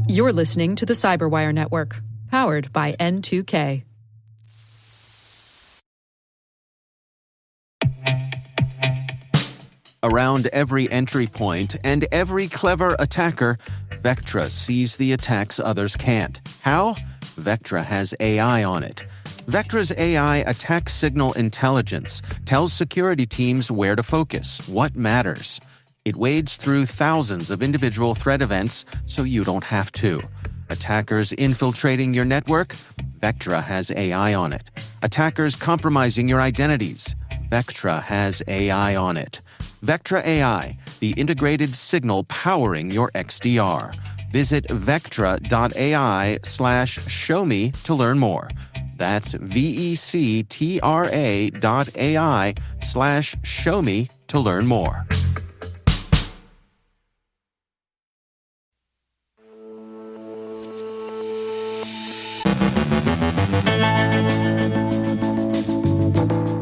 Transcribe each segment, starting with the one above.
You're listening to the Cyberwire Network, powered by N2K. Around every entry point and every clever attacker, Vectra sees the attacks others can't. How? Vectra has AI on it. Vectra's AI attack signal intelligence tells security teams where to focus, what matters. It wades through thousands of individual threat events so you don't have to. Attackers infiltrating your network? Vectra has AI on it. Attackers compromising your identities? Vectra has AI on it. Vectra AI, the integrated signal powering your XDR. Visit vectra.ai/showme to learn more. That's vectra.ai/showme to learn more.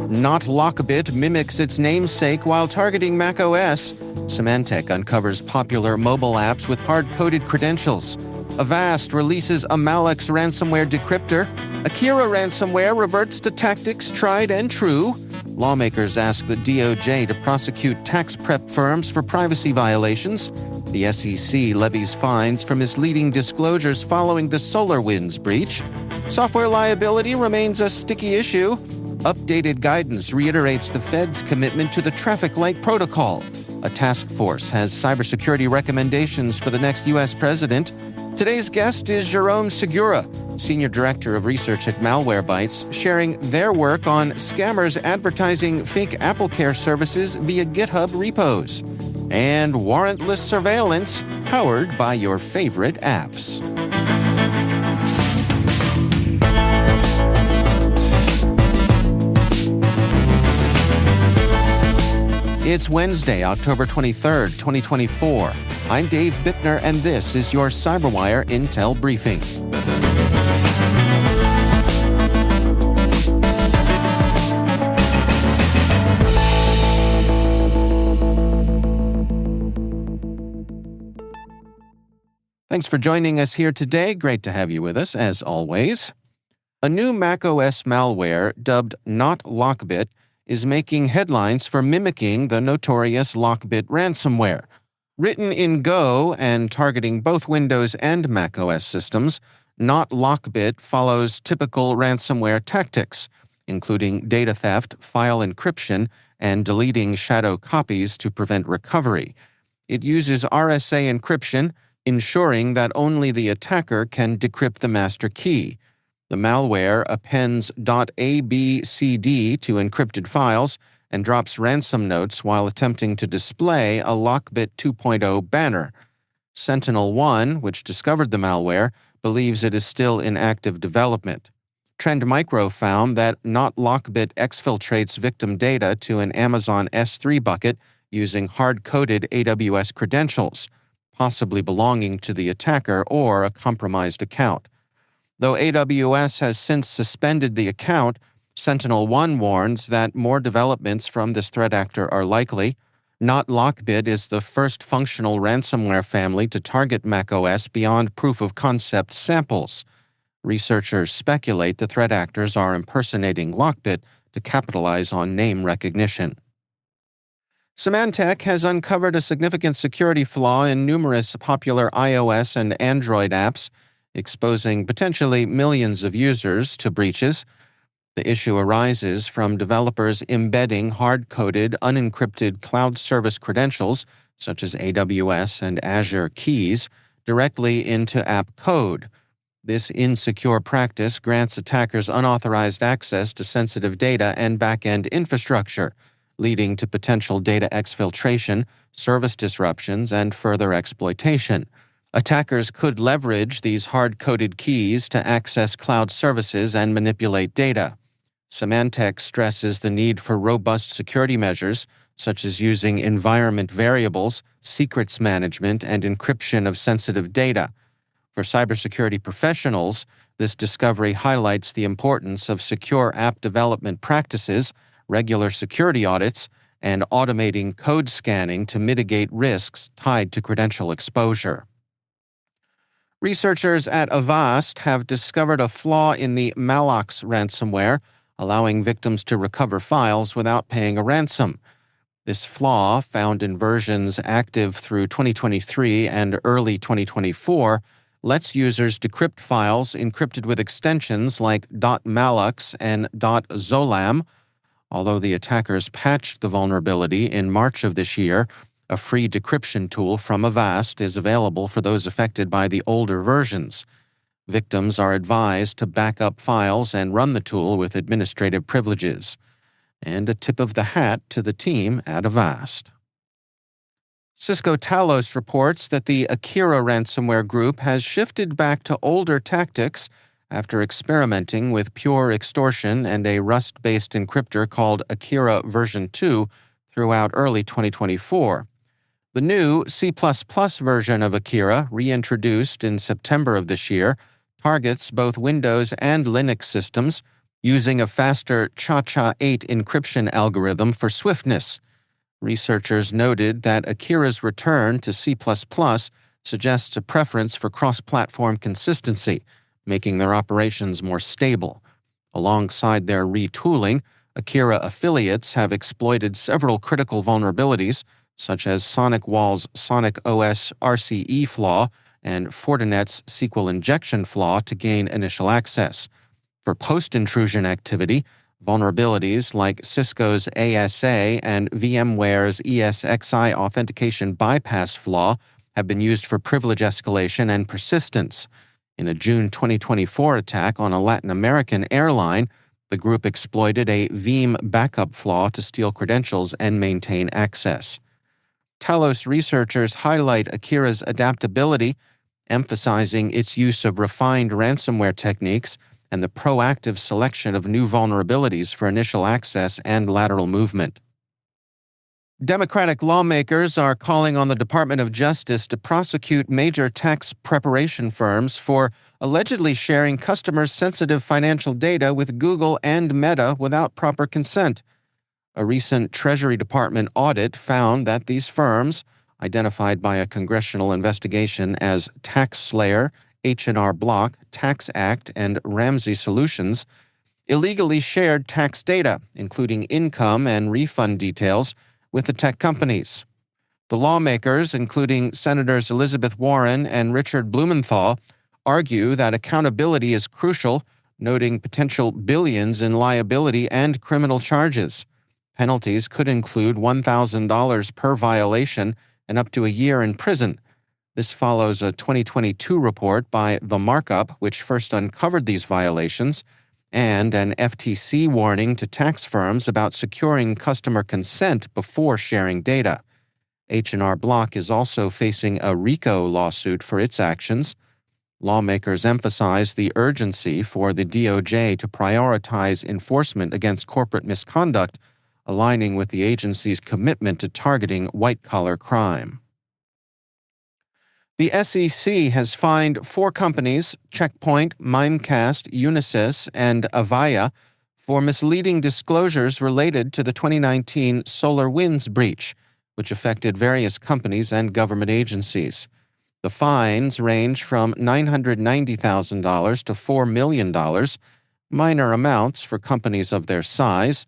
NotLockBit mimics its namesake while targeting macOS. Symantec uncovers popular mobile apps with hard-coded credentials. Avast releases a Mallox ransomware decryptor. Akira ransomware reverts to tactics tried and true. Lawmakers ask the DOJ to prosecute tax prep firms for privacy violations. The SEC levies fines for misleading disclosures following the SolarWinds breach. Software liability remains a sticky issue. Updated guidance reiterates the Fed's commitment to the traffic light protocol. A task force has cybersecurity recommendations for the next U.S. president. Today's guest is Jérôme Segura, Senior Director of Research at Malwarebytes, sharing their work on scammers advertising fake AppleCare services via GitHub repos. And warrantless surveillance powered by your favorite apps. It's Wednesday, October 23rd, 2024. I'm Dave Bittner, and this is your Cyberwire Intel Briefing. Thanks for joining us here today. Great to have you with us, as always. A new macOS malware dubbed NotLockBit is making headlines for mimicking the notorious LockBit ransomware. Written in Go and targeting both Windows and macOS systems, NotLockBit follows typical ransomware tactics, including data theft, file encryption, and deleting shadow copies to prevent recovery. It uses RSA encryption, ensuring that only the attacker can decrypt the master key. The malware appends .abcd to encrypted files and drops ransom notes while attempting to display a LockBit 2.0 banner. Sentinel-1, which discovered the malware, believes it is still in active development. Trend Micro found that NotLockBit exfiltrates victim data to an Amazon S3 bucket using hard-coded AWS credentials, possibly belonging to the attacker or a compromised account. Though AWS has since suspended the account, Sentinel-1 warns that more developments from this threat actor are likely. NotLockBit is the first functional ransomware family to target macOS beyond proof-of-concept samples. Researchers speculate the threat actors are impersonating LockBit to capitalize on name recognition. Symantec has uncovered a significant security flaw in numerous popular iOS and Android apps, exposing potentially millions of users to breaches. The issue arises from developers embedding hard-coded, unencrypted cloud service credentials, such as AWS and Azure keys, directly into app code. This insecure practice grants attackers unauthorized access to sensitive data and back-end infrastructure, leading to potential data exfiltration, service disruptions, and further exploitation. Attackers could leverage these hard-coded keys to access cloud services and manipulate data. Symantec stresses the need for robust security measures, such as using environment variables, secrets management, and encryption of sensitive data. For cybersecurity professionals, this discovery highlights the importance of secure app development practices, regular security audits, and automating code scanning to mitigate risks tied to credential exposure. Researchers at Avast have discovered a flaw in the Mallox ransomware, allowing victims to recover files without paying a ransom. This flaw, found in versions active through 2023 and early 2024, lets users decrypt files encrypted with extensions like .mallox and .zolam. Although the attackers patched the vulnerability in March of this year, a free decryption tool from Avast is available for those affected by the older versions. Victims are advised to back up files and run the tool with administrative privileges. And a tip of the hat to the team at Avast. Cisco Talos reports that the Akira ransomware group has shifted back to older tactics after experimenting with pure extortion and a Rust-based encryptor called Akira version 2 throughout early 2024. The new C++ version of Akira, reintroduced in September of this year, targets both Windows and Linux systems using a faster Cha-Cha-8 encryption algorithm for swiftness. Researchers noted that Akira's return to C++ suggests a preference for cross-platform consistency, making their operations more stable. Alongside their retooling, Akira affiliates have exploited several critical vulnerabilities, such as SonicWall's SonicOS RCE flaw and Fortinet's SQL injection flaw to gain initial access. For post-intrusion activity, vulnerabilities like Cisco's ASA and VMware's ESXi authentication bypass flaw have been used for privilege escalation and persistence. In a June 2024 attack on a Latin American airline, the group exploited a Veeam backup flaw to steal credentials and maintain access. Talos researchers highlight Akira's adaptability, emphasizing its use of refined ransomware techniques and the proactive selection of new vulnerabilities for initial access and lateral movement. Democratic lawmakers are calling on the Department of Justice to prosecute major tax preparation firms for allegedly sharing customers' sensitive financial data with Google and Meta without proper consent. A recent Treasury Department audit found that these firms, identified by a congressional investigation as TaxSlayer, H&R Block, Tax Act, and Ramsey Solutions, illegally shared tax data, including income and refund details, with the tech companies. The lawmakers, including Senators Elizabeth Warren and Richard Blumenthal, argue that accountability is crucial, noting potential billions in liability and criminal charges. Penalties could include $1,000 per violation and up to a year in prison. This follows a 2022 report by The Markup, which first uncovered these violations, and an FTC warning to tax firms about securing customer consent before sharing data. H&R Block is also facing a RICO lawsuit for its actions. Lawmakers emphasize the urgency for the DOJ to prioritize enforcement against corporate misconduct, aligning with the agency's commitment to targeting white-collar crime. The SEC has fined 4 companies, Checkpoint, Mimecast, Unisys, and Avaya, for misleading disclosures related to the 2019 SolarWinds breach, which affected various companies and government agencies. The fines range from $990,000 to $4 million, minor amounts for companies of their size.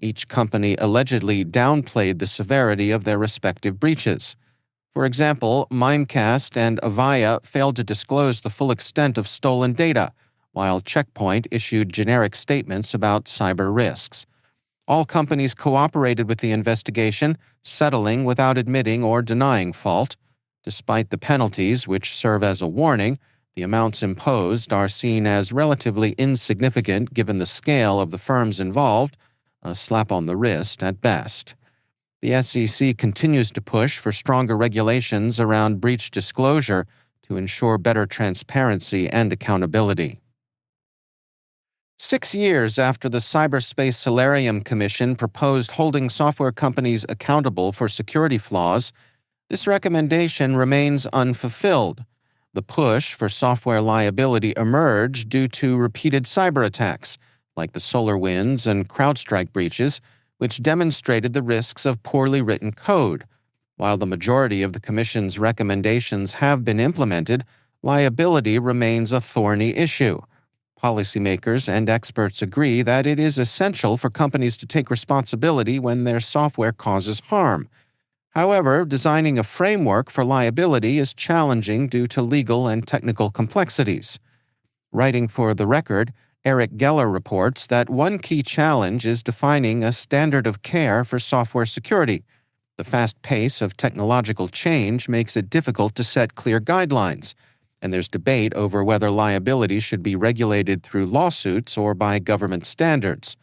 Each company allegedly downplayed the severity of their respective breaches. For example, Mimecast and Avaya failed to disclose the full extent of stolen data, while Checkpoint issued generic statements about cyber risks. All companies cooperated with the investigation, settling without admitting or denying fault. Despite the penalties, which serve as a warning, the amounts imposed are seen as relatively insignificant given the scale of the firms involved, a slap on the wrist at best. The SEC continues to push for stronger regulations around breach disclosure to ensure better transparency and accountability. 6 years after the Cyberspace Solarium Commission proposed holding software companies accountable for security flaws, this recommendation remains unfulfilled. The push for software liability emerged due to repeated cyber attacks, like the SolarWinds and CrowdStrike breaches, which demonstrated the risks of poorly written code. While the majority of the Commission's recommendations have been implemented, liability remains a thorny issue. Policymakers and experts agree that it is essential for companies to take responsibility when their software causes harm. However, designing a framework for liability is challenging due to legal and technical complexities. Writing for The Record, Eric Geller reports that one key challenge is defining a standard of care for software security. The fast pace of technological change makes it difficult to set clear guidelines, and there's debate over whether liability should be regulated through lawsuits or by government standards.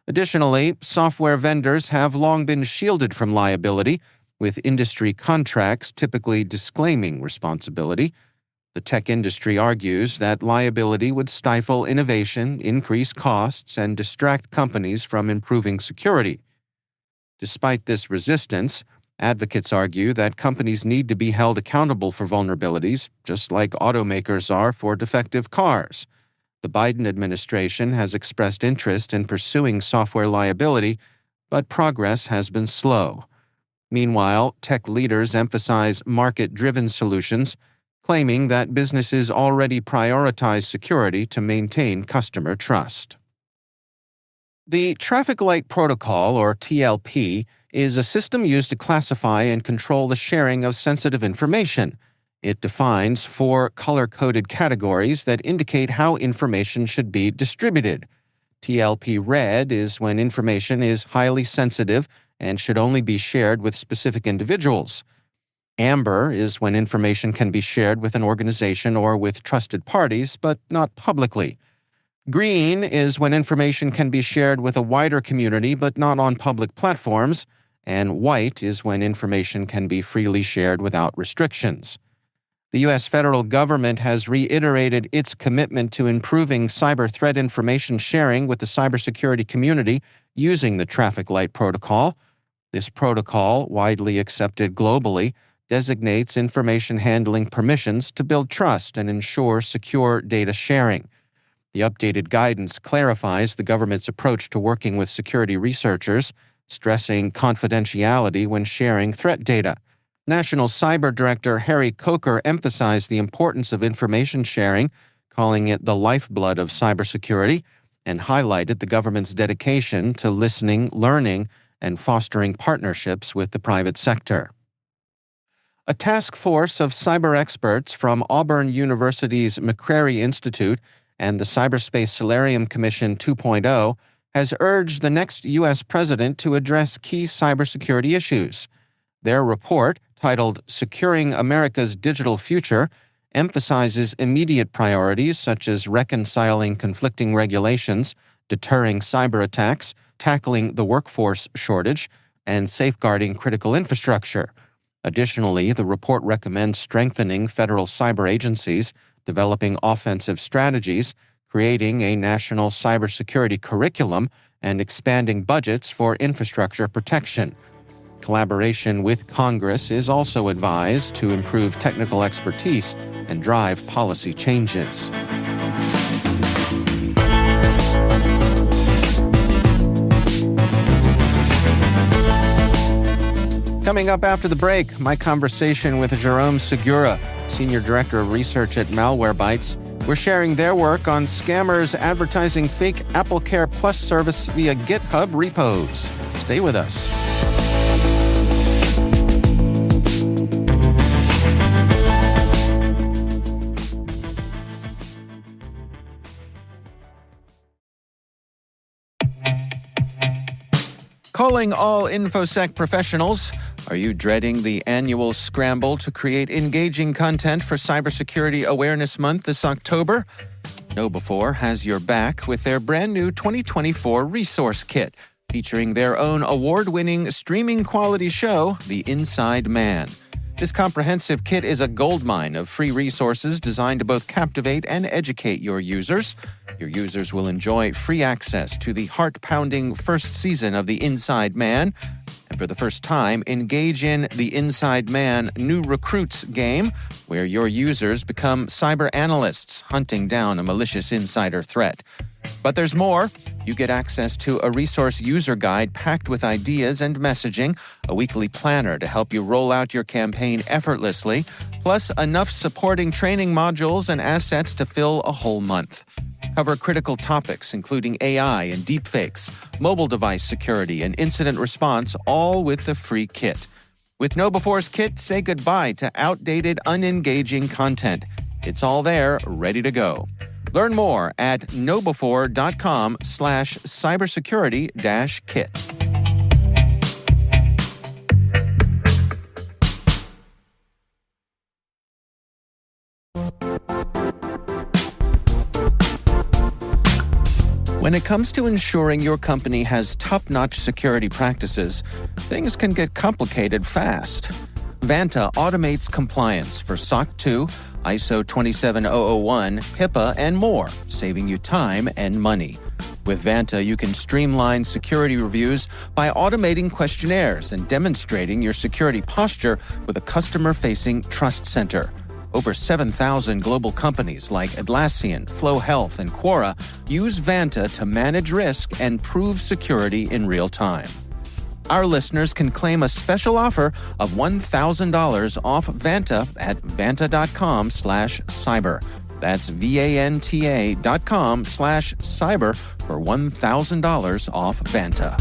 Additionally, software vendors have long been shielded from liability, with industry contracts typically disclaiming responsibility. The tech industry argues that liability would stifle innovation, increase costs, and distract companies from improving security. Despite this resistance, advocates argue that companies need to be held accountable for vulnerabilities, just like automakers are for defective cars. The Biden administration has expressed interest in pursuing software liability, but progress has been slow. Meanwhile, tech leaders emphasize market-driven solutions, claiming that businesses already prioritize security to maintain customer trust. The Traffic Light Protocol, or TLP, is a system used to classify and control the sharing of sensitive information. It defines 4 color-coded categories that indicate how information should be distributed. TLP Red is when information is highly sensitive and should only be shared with specific individuals. Amber is when information can be shared with an organization or with trusted parties, but not publicly. Green is when information can be shared with a wider community, but not on public platforms. And white is when information can be freely shared without restrictions. The U.S. federal government has reiterated its commitment to improving cyber threat information sharing with the cybersecurity community using the Traffic Light Protocol. This protocol, widely accepted globally, designates information handling permissions to build trust and ensure secure data sharing. The updated guidance clarifies the government's approach to working with security researchers, stressing confidentiality when sharing threat data. National Cyber Director Harry Coker emphasized the importance of information sharing, calling it the lifeblood of cybersecurity, and highlighted the government's dedication to listening, learning, and fostering partnerships with the private sector. A task force of cyber experts from Auburn University's McCrary Institute and the Cyberspace Solarium Commission 2.0 has urged the next U.S. president to address key cybersecurity issues. Their report, titled Securing America's Digital Future, emphasizes immediate priorities such as reconciling conflicting regulations, deterring cyber attacks, tackling the workforce shortage, and safeguarding critical infrastructure. Additionally, the report recommends strengthening federal cyber agencies, developing offensive strategies, creating a national cybersecurity curriculum, and expanding budgets for infrastructure protection. Collaboration with Congress is also advised to improve technical expertise and drive policy changes. Coming up after the break, my conversation with Jérôme Segura, Senior Director of Research at Malwarebytes. We're sharing their work on scammers advertising fake AppleCare Plus service via GitHub repos. Stay with us. Calling all InfoSec professionals. Are you dreading the annual scramble to create engaging content for Cybersecurity Awareness Month this October? KnowBe4 has your back with their brand new 2024 Resource Kit, featuring their own award-winning streaming quality show, The Inside Man. This comprehensive kit is a goldmine of free resources designed to both captivate and educate your users. Your users will enjoy free access to the heart-pounding first season of The Inside Man, and for the first time, engage in the Inside Man New Recruits game, where your users become cyber analysts hunting down a malicious insider threat. But there's more. You get access to a resource user guide packed with ideas and messaging, a weekly planner to help you roll out your campaign effortlessly, plus enough supporting training modules and assets to fill a whole month. Cover critical topics including AI and deepfakes, mobile device security, and incident response, all with the free kit. With KnowBefore's kit, say goodbye to outdated, unengaging content. It's all there, ready to go. Learn more at knowbefore.com/cybersecurity-kit. When it comes to ensuring your company has top-notch security practices, things can get complicated fast. Vanta automates compliance for SOC 2, ISO 27001, HIPAA, and more, saving you time and money. With Vanta, you can streamline security reviews by automating questionnaires and demonstrating your security posture with a customer-facing trust center. Over 7,000 global companies like Atlassian, Flow Health, and Quora use Vanta to manage risk and prove security in real time. Our listeners can claim a special offer of $1,000 off Vanta at vanta.com/cyber. That's VANTA.com/cyber for $1,000 off Vanta.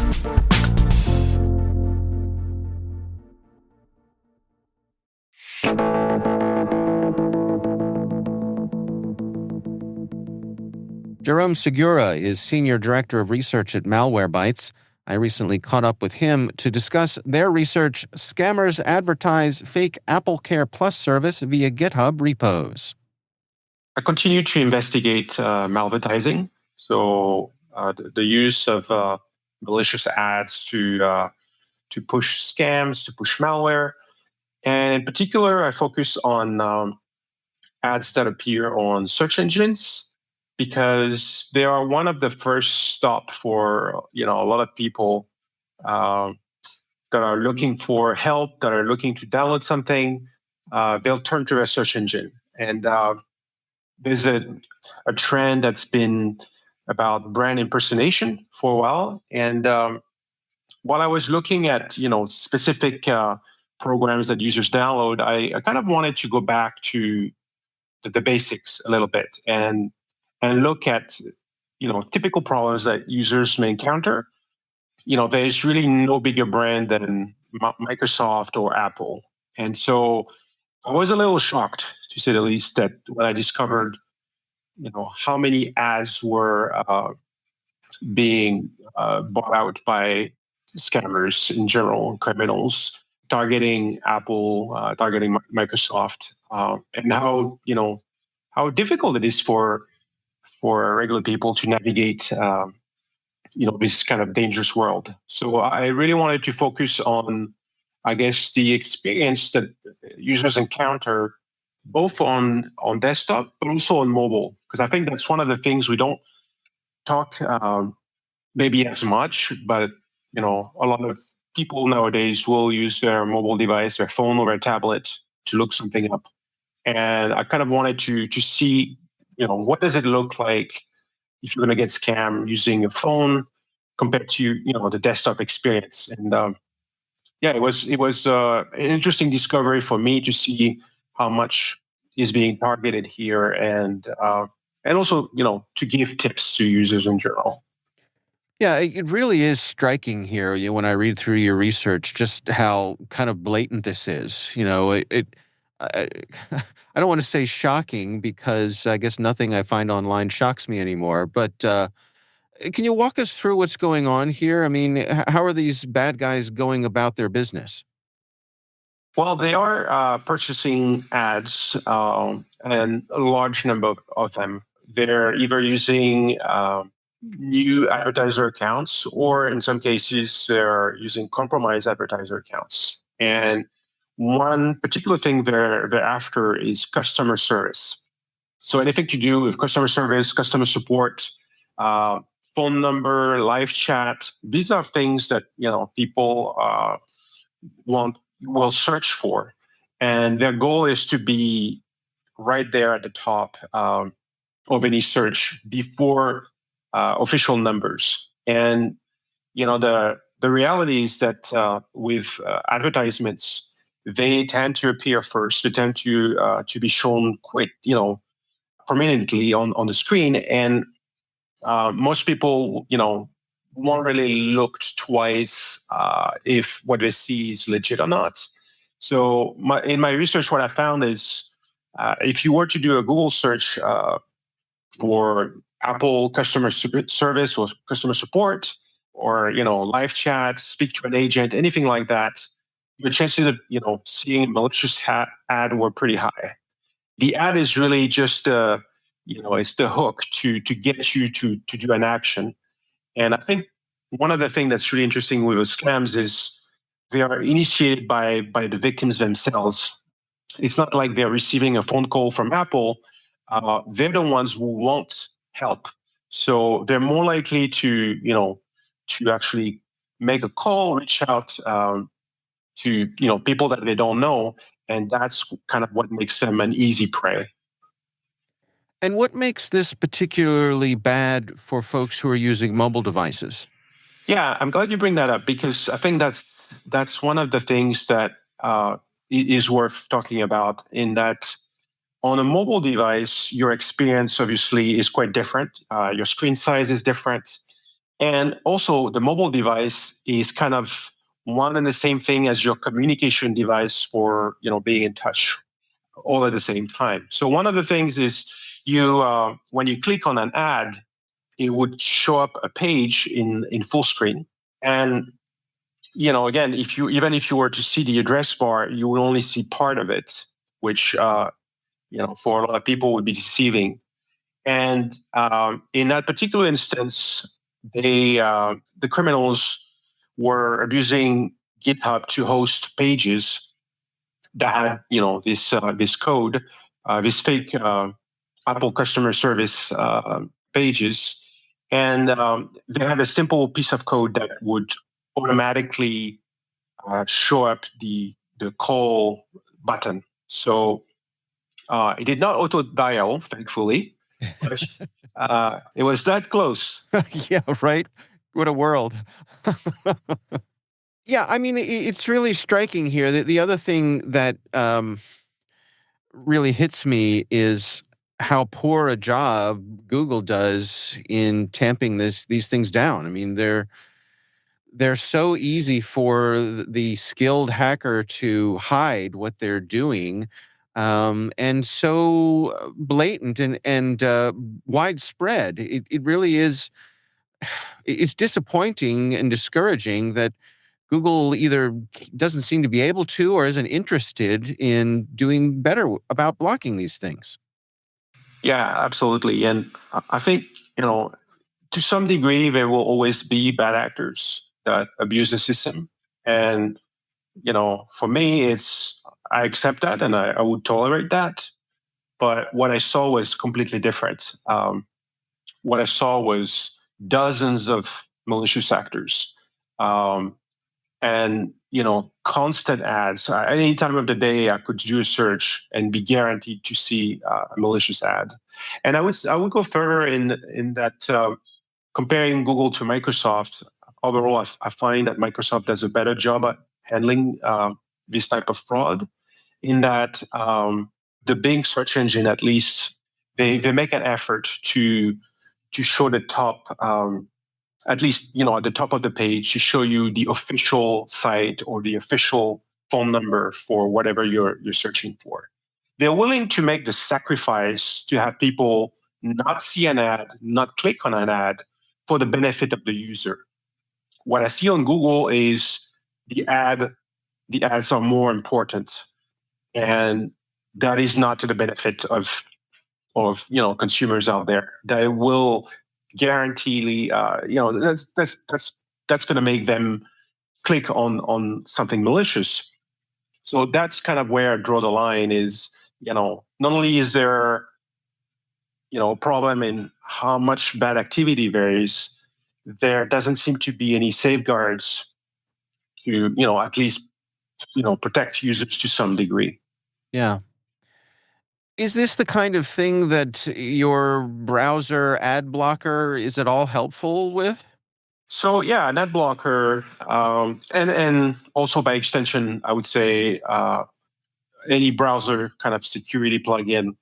Jérôme Segura is Senior Director of Research at Malwarebytes. I recently caught up with him to discuss their research, Scammers Advertise Fake AppleCare Plus service via GitHub repos. I continue to investigate malvertising, so the use of malicious ads to push scams, to push malware. And in particular, I focus on ads that appear on search engines, because they are one of the first stop for a lot of people that are looking for help, that are looking to download something. They'll turn to a search engine, and there's a trend that's been about brand impersonation for a while. And while I was looking at specific programs that users download, I kind of wanted to go back to the basics a little bit and look at typical problems that users may encounter. There's really no bigger brand than Microsoft or Apple, and so I was a little shocked, to say the least, that when I discovered how many ads were being bought out by scammers in general, criminals targeting Apple, targeting Microsoft, and how difficult it is for regular people to navigate this kind of dangerous world. So I really wanted to focus on, I guess, the experience that users encounter both on desktop but also on mobile, because I think that's one of the things we don't talk maybe as much, but a lot of people nowadays will use their mobile device, their phone or their tablet to look something up. And I kind of wanted to see what does it look like if you're going to get scammed using a phone compared to the desktop experience. And it was an interesting discovery for me to see how much is being targeted here, and also to give tips to users in general. Yeah, it really is striking here. When I read through your research, just how kind of blatant this is. I don't want to say shocking, because I guess nothing I find online shocks me anymore. But can you walk us through what's going on here? I mean, how are these bad guys going about their business? Well, they are purchasing ads, and a large number of them. They're either using new advertiser accounts, or in some cases, they're using compromised advertiser accounts. And one particular thing they're after is customer service. So anything to do with customer service, customer support, phone number, live chat, these are things that people will search for. And their goal is to be right there at the top of any search before official numbers. And the reality is that with advertisements, they tend to appear first. They tend to be shown quite prominently on the screen, and most people won't really look twice if what they see is legit or not. So in my research, what I found is if you were to do a Google search for Apple customer service or customer support, or live chat, speak to an agent, anything like that, your chances of seeing a malicious ad were pretty high. The ad is really just it's the hook to get you to do an action. And I think one of the things that's really interesting with scams is they are initiated by the victims themselves. It's not like they're receiving a phone call from Apple. They're the ones who want help. So they're more likely to actually make a call, reach out to people that they don't know. And that's kind of what makes them an easy prey. And what makes this particularly bad for folks who are using mobile devices? Yeah, I'm glad you bring that up, because I think that's one of the things that is worth talking about, in that on a mobile device, your experience obviously is quite different. Your screen size is different. And also the mobile device is kind of one and the same thing as your communication device for being in touch all at the same time. So one of the things is when you click on an ad, it would show up a page in full screen. And again, if you were to see the address bar, you would only see part of it, which for a lot of people would be deceiving. And in that particular instance, the criminals were abusing GitHub to host pages that had this code, this fake Apple customer service pages, and they had a simple piece of code that would automatically show up the call button. So it did not auto dial, thankfully. But, it was that close. Yeah, right. What a world. Yeah, I mean, it's really striking here. The other thing that really hits me is how poor a job Google does in tamping these things down. I mean, they're so easy for the skilled hacker to hide what they're doing, and so blatant and widespread. It really is. It's disappointing and discouraging that Google either doesn't seem to be able to or isn't interested in doing better about blocking these things. Yeah, absolutely. And I think, to some degree, there will always be bad actors that abuse the system. And, for me, I accept that and I would tolerate that. But what I saw was completely different. What I saw was dozens of malicious actors. And constant ads. Any time of the day, I could do a search and be guaranteed to see a malicious ad. And I would go further in that, comparing Google to Microsoft. Overall, I find that Microsoft does a better job at handling this type of fraud. In that, the Bing search engine, at least, they make an effort to show the top. At least, at the top of the page, to show you the official site or the official phone number for whatever you're searching for. They're willing to make the sacrifice to have people not see an ad, not click on an ad for the benefit of the user. What I see on Google is the ads are more important, and that is not to the benefit of consumers out there. That will guarantee that's going to make them click on something malicious. So that's kind of where I draw the line. Is not only is there a problem in how much bad activity there is, there doesn't seem to be any safeguards to at least protect users to some degree. Yeah. Is this the kind of thing that your browser ad blocker is at all helpful with? So yeah, an ad blocker, and also by extension, I would say any browser kind of security plugin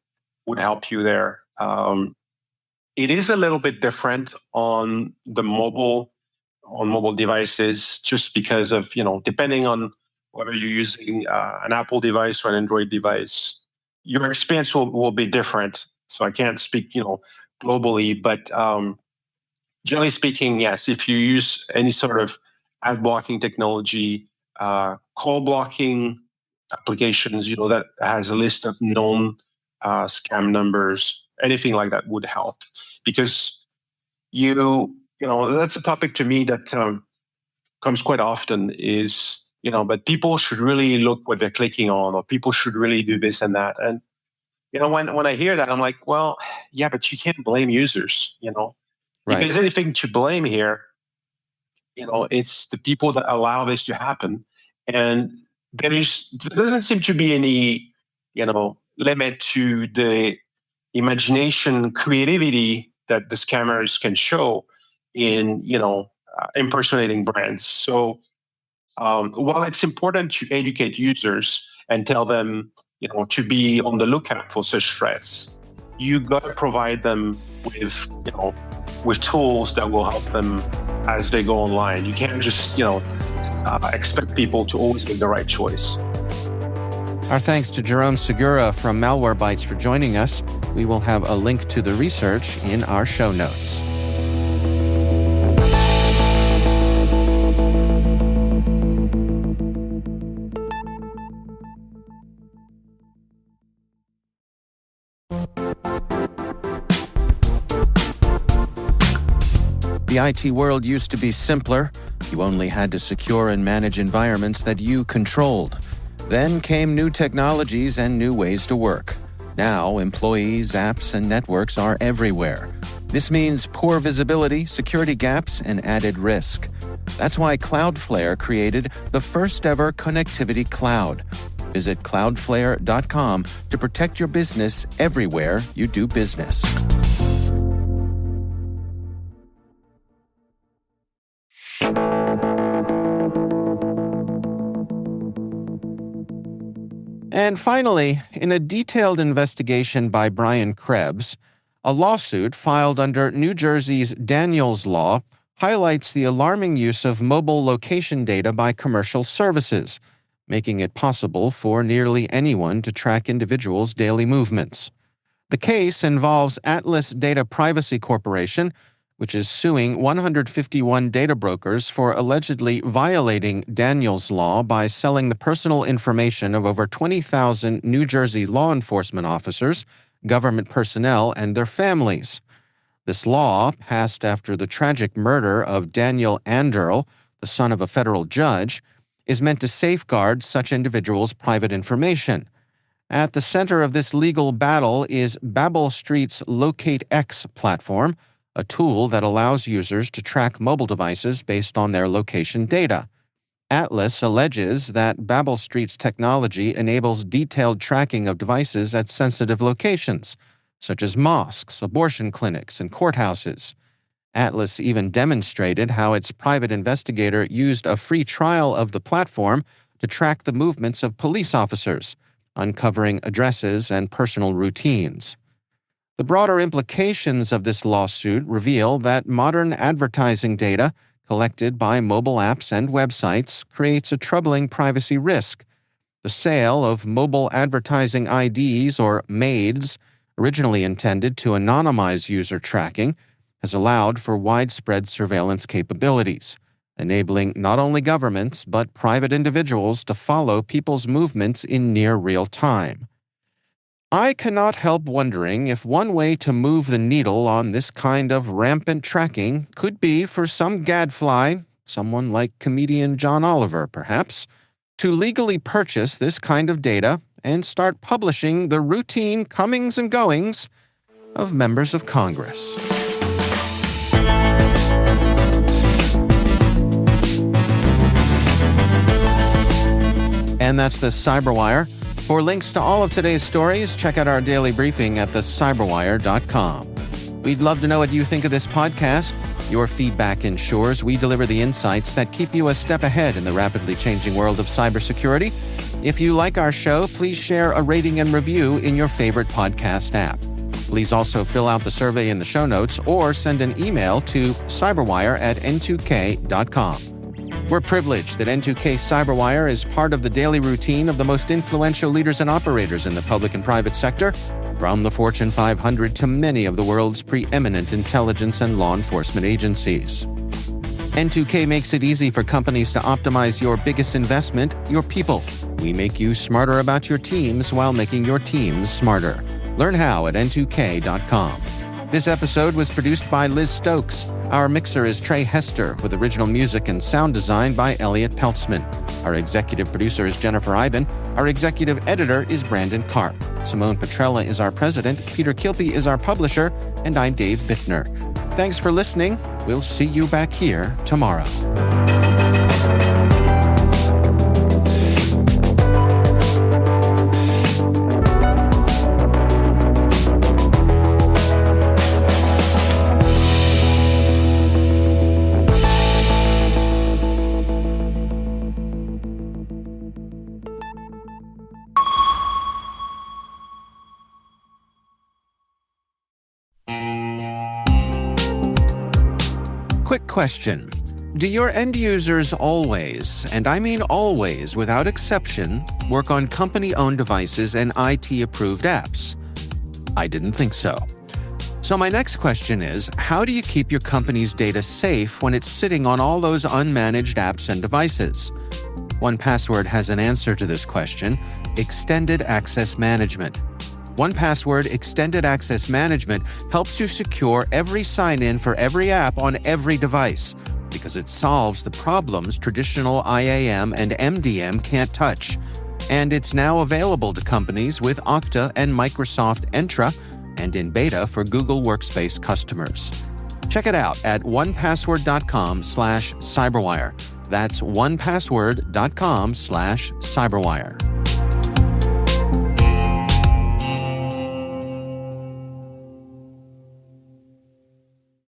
would help you there. It is a little bit different on mobile devices, just because of depending on whether you're using an Apple device or an Android device, your experience will be different. So I can't speak globally, but generally speaking, yes, if you use any sort of ad blocking technology, call blocking applications, that has a list of known scam numbers, anything like that would help, because that's a topic to me that comes quite often is, but people should really look what they're clicking on, or people should really do this and that. And, when I hear that, I'm like, well, yeah, but you can't blame users, If Right. there's anything to blame here, it's the people that allow this to happen. And there doesn't seem to be any, limit to the imagination, creativity that the scammers can show in, impersonating brands. So while it's important to educate users and tell them, to be on the lookout for such threats, you got to provide them with tools that will help them as they go online. You can't just, expect people to always make the right choice. Our thanks to Jérôme Segura from Malwarebytes for joining us. We will have a link to the research in our show notes. The IT world used to be simpler. You only had to secure and manage environments that you controlled. Then came new technologies and new ways to work. Now, employees, apps, and networks are everywhere. This means poor visibility, security gaps, and added risk. That's why Cloudflare created the first-ever connectivity cloud. Visit cloudflare.com to protect your business everywhere you do business. And finally, in a detailed investigation by Brian Krebs, a lawsuit filed under New Jersey's Daniels Law highlights the alarming use of mobile location data by commercial services, making it possible for nearly anyone to track individuals' daily movements. The case involves Atlas Data Privacy Corporation, which is suing 151 data brokers for allegedly violating Daniels Law by selling the personal information of over 20,000 New Jersey law enforcement officers, government personnel, and their families. This law, passed after the tragic murder of Daniel Anderl, the son of a federal judge, is meant to safeguard such individuals' private information. At the center of this legal battle is Babel Street's LocateX platform, a tool that allows users to track mobile devices based on their location data. Atlas alleges that Babel Street's technology enables detailed tracking of devices at sensitive locations, such as mosques, abortion clinics, and courthouses. Atlas even demonstrated how its private investigator used a free trial of the platform to track the movements of police officers, uncovering addresses and personal routines. The broader implications of this lawsuit reveal that modern advertising data collected by mobile apps and websites creates a troubling privacy risk. The sale of mobile advertising IDs, or MAIDs, originally intended to anonymize user tracking, has allowed for widespread surveillance capabilities, enabling not only governments but private individuals to follow people's movements in near real time. I cannot help wondering if one way to move the needle on this kind of rampant tracking could be for some gadfly, someone like comedian John Oliver perhaps, to legally purchase this kind of data and start publishing the routine comings and goings of members of Congress. And that's the Cyberwire. For links to all of today's stories, check out our daily briefing at thecyberwire.com. We'd love to know what you think of this podcast. Your feedback ensures we deliver the insights that keep you a step ahead in the rapidly changing world of cybersecurity. If you like our show, please share a rating and review in your favorite podcast app. Please also fill out the survey in the show notes or send an email to cyberwire@n2k.com. We're privileged that N2K Cyberwire is part of the daily routine of the most influential leaders and operators in the public and private sector, from the Fortune 500 to many of the world's preeminent intelligence and law enforcement agencies. N2K makes it easy for companies to optimize your biggest investment, your people. We make you smarter about your teams while making your teams smarter. Learn how at n2k.com. This episode was produced by Liz Stokes. Our mixer is Trey Hester, with original music and sound design by Elliot Peltzman. Our executive producer is Jennifer Iben. Our executive editor is Brandon Karp. Simone Petrella is our president, Peter Kilpie is our publisher, and I'm Dave Bittner. Thanks for listening. We'll see you back here tomorrow. Quick question. Do your end users always, and I mean always without exception, work on company-owned devices and IT-approved apps? I didn't think so. So my next question is, how do you keep your company's data safe when it's sitting on all those unmanaged apps and devices? 1Password has an answer to this question: Extended Access Management. 1Password Extended Access Management helps you secure every sign-in for every app on every device because it solves the problems traditional IAM and MDM can't touch. And it's now available to companies with Okta and Microsoft Entra and in beta for Google Workspace customers. Check it out at 1password.com/cyberwire. That's 1password.com/cyberwire.